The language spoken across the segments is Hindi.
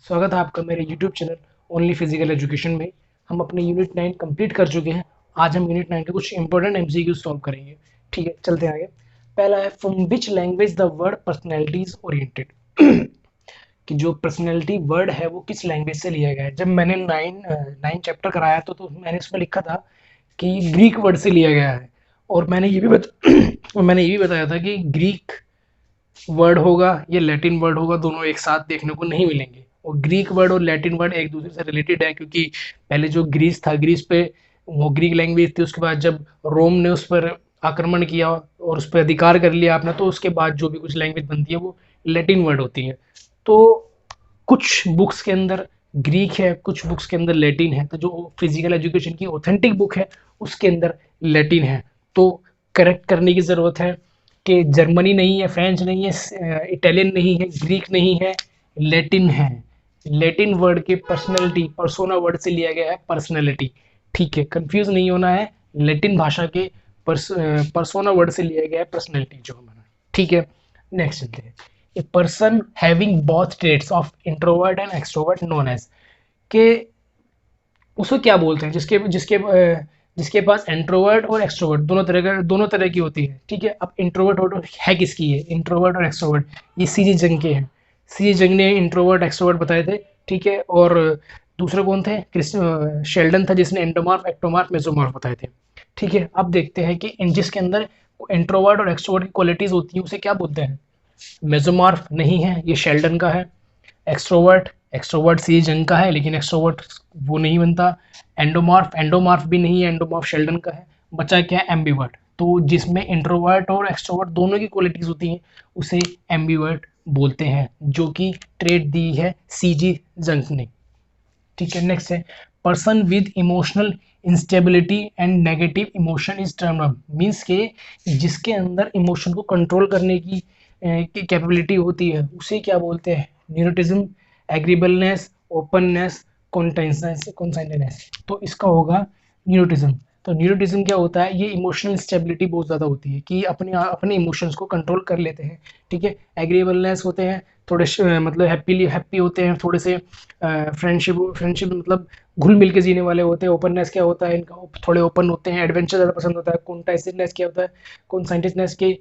स्वागत है आपका मेरे YouTube channel only physical education में। हम अपने यूनिट 9 कंप्लीट कर चुके हैं। आज हम यूनिट 9 के कुछ इंपॉर्टेंट एमसीक्यू सॉल्व करेंगे। ठीक है, चलते हैं आगे। पहला है, from which language the word personality is oriented. कि जो पर्सनैलिटी वर्ड है वो किस लैंग्वेज से लिया गया है। जब मैंने नाइन चैप्टर कराया तो मैंने उसमें लिखा था कि ग्रीक वर्ड से लिया गया है। और मैंने ये भी बताया था कि ग्रीक वर्ड होगा या लैटिन वर्ड होगा, दोनों एक साथ देखने को नहीं मिलेंगे। और ग्रीक वर्ड और लैटिन वर्ड एक दूसरे से रिलेटेड है, क्योंकि पहले जो ग्रीस था, ग्रीस पे वो ग्रीक लैंग्वेज थी। उसके बाद जब रोम ने उस पर आक्रमण किया और उस पर अधिकार कर लिया आपने, तो उसके बाद जो भी कुछ लैंग्वेज बनती है वो लैटिन वर्ड होती है। तो कुछ बुक्स के अंदर ग्रीक है, कुछ बुक्स के अंदर लैटिन है। तो जो फिजिकल एजुकेशन की ऑथेंटिक बुक है उसके अंदर लैटिन है। तो करेक्ट करने की ज़रूरत है कि जर्मनी नहीं है, फ्रेंच नहीं है, इटालियन नहीं है, ग्रीक नहीं है, लैटिन है। लैटिन वर्ड के पर्सनैलिटी पर्सोना वर्ड से लिया गया है पर्सनैलिटी। ठीक है, कंफ्यूज नहीं होना है। लैटिन भाषा के पर्सोना वर्ड से लिया गया है पर्सनैलिटी जो हमारा। ठीक है, नेक्स्ट चलते हैं। A person having both traits of introvert and extrovert known as, के उसको क्या बोलते हैं जिसके जिसके जिसके पास इंट्रोवर्ट और एक्सट्रोवर्ट दोनों तरह की होती है। ठीक है, अब इंट्रोवर्ट है किसकी है, इंट्रोवर्ट और एक्सट्रोवर्ट, ये सीजी जंग के हैं। सीजी जंग ने इंट्रोवर्ट एक्सट्रोवर्ट बताए थे। ठीक है, और दूसरे कौन थे, शेल्डन था जिसने एंडोमॉर्फ एक्टोमॉर्फ मेसोमॉर्फ बताए थे। ठीक है, अब देखते हैं कि जिसके अंदर इंट्रोवर्ट और एक्सट्रोवर्ट की क्वालिटीज होती हैं उसे क्या बोलते हैं। मेसोमॉर्फ नहीं है, ये शेल्डन का है। एक्सट्रोवर्ट एक्सट्रोवर्ट सी जंग का है, लेकिन एक्सट्रोवर्ट वो नहीं बनता। एंडोमॉर्फ एंडोमॉर्फ भी नहीं है, एंडोमॉर्फ शेल्डन का है। बचा क्या है, एम्बीवर्ट। तो जिसमें इंट्रोवर्ट और एक्सट्रोवर्ट दोनों की क्वालिटीज होती हैं उसे एम्बीवर्ट बोलते हैं, जो कि ट्रेड दी है सीजी जंग ने। ठीक है, नेक्स्ट है, person with emotional instability and negative emotion is termed, means के जिसके अंदर इमोशन को कंट्रोल करने की कैपेबिलिटी होती है उसे क्या बोलते हैं, न्यूरोटिज्म, एग्रीबलनेस, ओपननेस, कॉन्साइनेस। तो इसका होगा न्यूरोटिज्म। तो न्यूरोटिज्म क्या होता है, ये इमोशनल स्टेबिलिटी बहुत ज़्यादा होती है कि अपने अपने इमोशंस को कंट्रोल कर लेते हैं। ठीक है, एग्रीबलनेस होते हैं थोड़े मतलब हैप्पी होते हैं थोड़े से। फ्रेंडशिप मतलब घुल मिल के जीने वाले होते हैं। ओपननेस क्या होता है इनका, थोड़े ओपन होते हैं, एडवेंचर ज़्यादा पसंद होता है। कॉन्टाइसिवनेस क्या होता है, कॉन्साइंटिवनेस के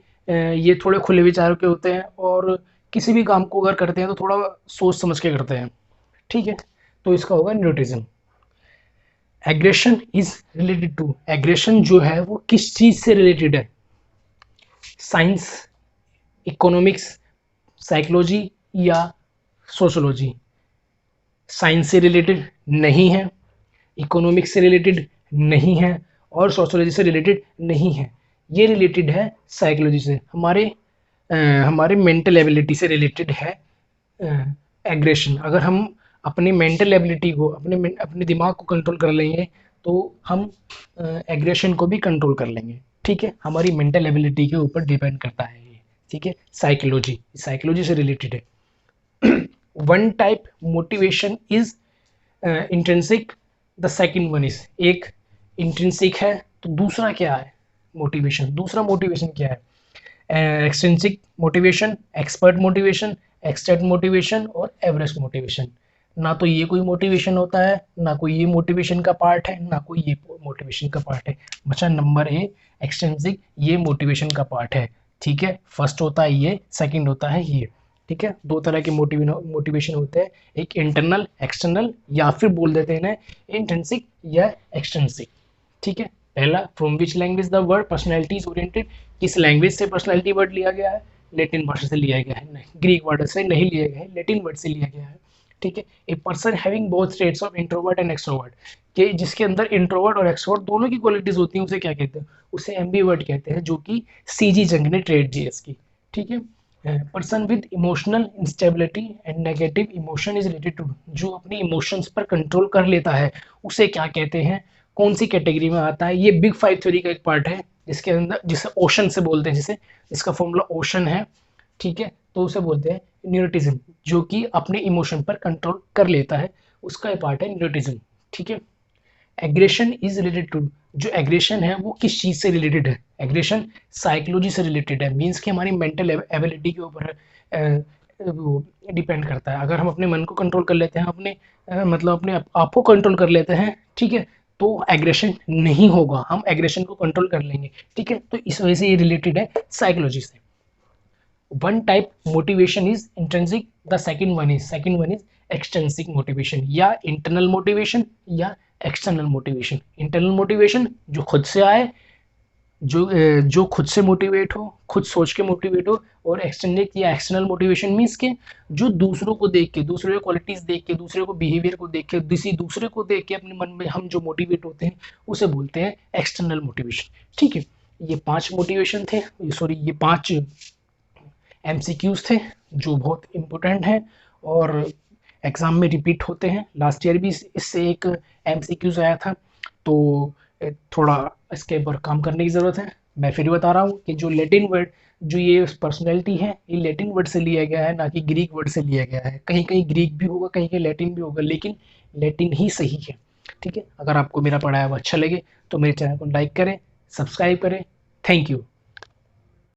ये थोड़े खुले विचारों के होते हैं और किसी भी काम को अगर करते हैं तो थोड़ा सोच समझ के करते हैं। ठीक है, तो इसका होगा न्यूट्रिज्म। Aggression is related to, aggression जो है वो किस चीज से रिलेटेड है, साइंस, इकोनॉमिक्स, साइकोलॉजी या सोशोलॉजी। साइंस से रिलेटेड नहीं है, इकोनॉमिक्स से रिलेटेड नहीं है और सोशोलॉजी से रिलेटेड नहीं है। ये रिलेटेड है साइकोलॉजी से, हमारे मेंटल एबिलिटी से रिलेटेड है एग्रेशन। अगर हम अपनी मेंटल एबिलिटी को अपने दिमाग को कंट्रोल कर लेंगे तो हम एग्रेशन को भी कंट्रोल कर लेंगे। ठीक है, हमारी मेंटल एबिलिटी के ऊपर डिपेंड करता है ये। ठीक है, साइकोलॉजी से रिलेटेड है। One type motivation is intrinsic, the second one is, एक इंट्रिंसिक है तो दूसरा क्या है, मोटिवेशन। दूसरा मोटिवेशन क्या है, extrinsic motivation, expert motivation, extort motivation और एवरेस्ट मोटिवेशन। ना तो ये कोई मोटिवेशन होता है, ना कोई ये मोटिवेशन का पार्ट है, ना कोई ये मोटिवेशन का पार्ट है। बचा नंबर ए, एक्सट्रिंसिक, ये मोटिवेशन का पार्ट है। ठीक है, फर्स्ट होता है ये, सेकंड होता है ये। ठीक है, दो तरह के मोटिवेशन होते हैं, एक इंटरनल एक्सटर्नल, या फिर बोल देते हैं इंट्रिंसिक या एक्सट्रिंसिक। ठीक है, पहला, from which language the word personality is oriented, किस लैंग्वेज से पर्सनैलिटी वर्ड लिया गया है, लैटिन भाषा से लिया गया है, नहीं ग्रीक वर्ड से नहीं लिया गया है, लैटिन वर्ड से लिया गया है। ठीक है, ए person having both traits of introvert and extrovert, कि जिसके अंदर इंट्रोवर्ट और एक्सट्रोवर्ट दोनों की क्वालिटीज होती हैं उसे क्या कहते हैं, उसे एम्बीवर्ट कहते हैं, जो कि सीजी जंग ने ट्रेड दी है इसकी। ठीक है, person with emotional instability and negative emotion is related to, जो अपनी इमोशंस पर कंट्रोल कर लेता है उसे क्या कहते हैं, कौन सी कैटेगरी में आता है। ये बिग फाइव थ्योरी का एक पार्ट है जिसके अंदर, जिसे ओशन से बोलते हैं, जिसे इसका फॉर्मूला ओशन है। ठीक है, तो उसे बोलते हैं न्यूरोटिज्म, जो कि अपने इमोशन पर कंट्रोल कर लेता है, उसका ये पार्ट है न्यूरोटिज्म। ठीक है, एग्रेशन इज रिलेटेड टू, जो एग्रेशन है वो किस चीज से रिलेटेड है, एग्रेशन साइकोलॉजी से रिलेटेड है, मीन्स कि हमारी मेंटल एबिलिटी के ऊपर वो डिपेंड करता है। अगर हम अपने मन को कंट्रोल कर लेते हैं, अपने मतलब अपने आप को कंट्रोल कर लेते हैं, ठीक है, तो एग्रेशन नहीं होगा, हम एग्रेशन को कंट्रोल कर लेंगे, ठीक है। तो इस वजह से ये रिलेटेड है साइकोलॉजी से। One type motivation is intrinsic, the second one is extrinsic motivation, या इंटरनल मोटिवेशन या एक्सटर्नल मोटिवेशन। इंटरनल मोटिवेशन जो खुद से आए, जो खुद से मोटिवेट हो, खुद सोच के मोटिवेट हो। और एक्सटर्नल या एक्सटर्नल मोटिवेशन मीन्स के जो दूसरों को देख के, दूसरे के क्वालिटीज देख के, दूसरे को बिहेवियर को देख के, किसी दूसरे को देख के अपने मन में हम जो मोटिवेट होते हैं उसे बोलते हैं एक्सटर्नल मोटिवेशन, ठीक है। ये 5 मोटिवेशन थे, सॉरी ये 5 एमसीक्यूज थे जो बहुत इंपॉर्टेंट हैं और एग्जाम में रिपीट होते हैं। लास्ट ईयर भी इससे एक एमसीक्यूज आया था, तो थोड़ा इसके ऊपर काम करने की ज़रूरत है। मैं फिर बता रहा हूँ कि जो लैटिन वर्ड, जो ये पर्सनैलिटी है, ये लैटिन वर्ड से लिया गया है, ना कि ग्रीक वर्ड से लिया गया है। कहीं कहीं ग्रीक भी होगा, कहीं कहीं लैटिन भी होगा, लेकिन लैटिन ही सही है, ठीक है। अगर आपको मेरा पढ़ाया हुआ अच्छा लगे तो मेरे चैनल को लाइक करें, सब्सक्राइब करें। Thank you.